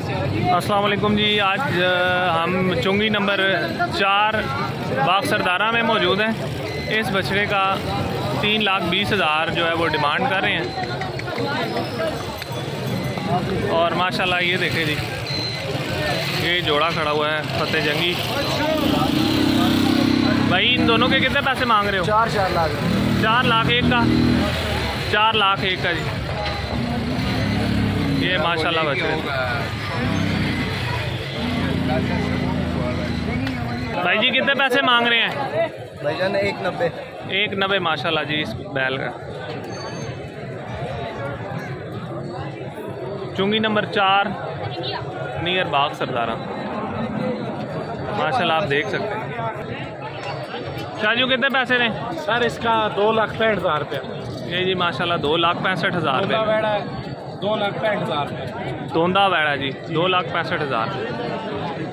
अस्सलाम वालेकुम जी। आज हम चुंगी नंबर 4 बाग सरदारा में मौजूद हैं। इस बछड़े का 3,20,000 जो है वो डिमांड कर रहे हैं। और माशाल्लाह ये देखें जी, ये जोड़ा खड़ा हुआ है फतेह जंगी। भाई इन दोनों के कितने पैसे मांग रहे हो? 4 लाख। 4 लाख एक का, 4 लाख एक का जी। ये माशाल्लाह बछड़े। भाई जी कितने पैसे मांग रहे हैं? भाईजान 190। 190 माशाल्लाह जी इस बैल का। चुंगी नंबर 4 नियर बाग सरदारा, माशाल्लाह आप देख सकते हैं। शाहजू कितने पैसे ने? सर इसका 2,65,000 रुपया। ये जी माशाल्लाह 2,65,000 रुपये। 2,65,000 रुपये। तोंदा बैड़ा जी 2,65,000।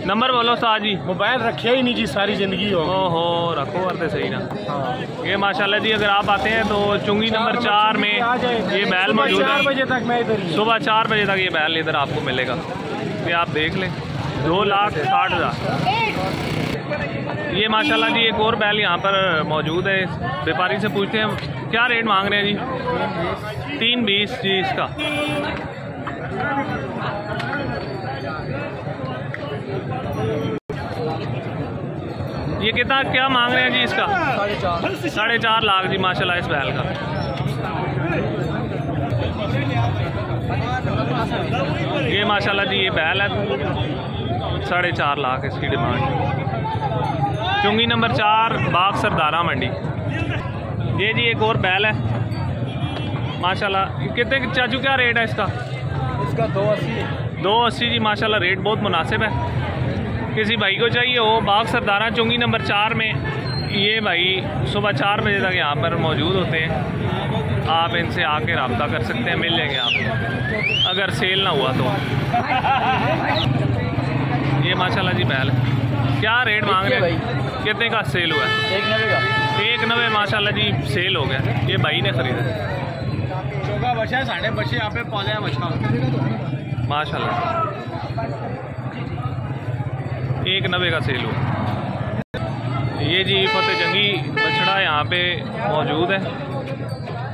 नंबर बोलो साह जी। मोबाइल रखे ही नहीं जी, सारी ज़िंदगी हो। ओहो रखो करते सही ना। हाँ। ये माशाल्लाह जी अगर आप आते हैं तो चुंगी नंबर 4 में ये बैल मौजूद है। 4 बजे तक मैं इधर ही। सुबह 4 बजे तक ये बैल इधर आपको मिलेगा। ये आप देख लें 2,60,000। ये माशाल्लाह जी एक और बैल यहाँ पर मौजूद है। व्यापारी से पूछते हैं क्या रेट मांग रहे हैं जी? 3,20 जी इसका। ये कितना क्या मांग रहे हैं जी इसका? 4.5 लाख जी माशाल्लाह इस बैल का। ये माशाल्लाह जी ये बैल है, 4.5 लाख इसकी डिमांड। चुंगी नंबर 4 बाग सरदारा मंडी। ये जी एक और बैल है माशाल्लाह। कितने चाचू क्या रेट है इसका? इसका 280। 280 जी माशाल्लाह रेट बहुत मुनासिब है। किसी भाई को चाहिए हो बाग सरदारा चुंगी नंबर 4 में, ये भाई सुबह 4 बजे तक यहाँ पर मौजूद होते हैं। आप इनसे आके रब्ता कर सकते हैं, मिल जाएंगे आप अगर सेल ना हुआ तो। ये माशाल्लाह जी बैल क्या रेट मांग रहे हैं? कितने का सेल हुआ है? 190 का। 190 माशाल्लाह जी सेल हो गया। ये भाई ने खरीदा बच्चा साढ़े बच्चे यहाँ पे पौधे बच्चा माशाल्लाह। 190 का सेल हुआ। ये जी फतेह जंगी बछड़ा यहाँ पे मौजूद है।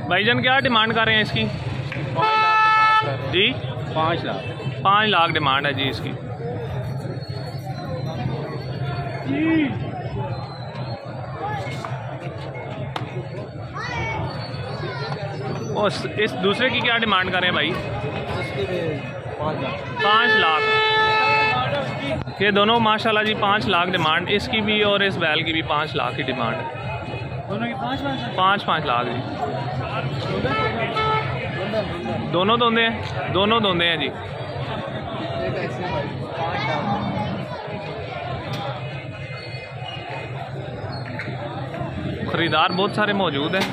भाईजान क्या डिमांड कर रहे हैं इसकी? जी 5 लाख। 5 लाख डिमांड है जी इसकी। और इस दूसरे की क्या डिमांड कर रहे हैं भाई? 5 लाख। ये दोनों माशाल्लाह जी 5 लाख डिमांड इसकी भी और इस बैल की भी 5 लाख की डिमांड है। दोनों की 5 लाख जी। दोनों दोंदे हैं, दोनों दोंदे हैं जी। ख़रीदार बहुत सारे मौजूद हैं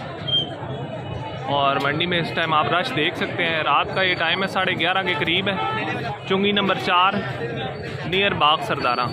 और मंडी में इस टाइम आप रश देख सकते हैं। रात का ये टाइम है, 11:30 के करीब है। चुंगी नंबर 4 नियर बाग सरदारा।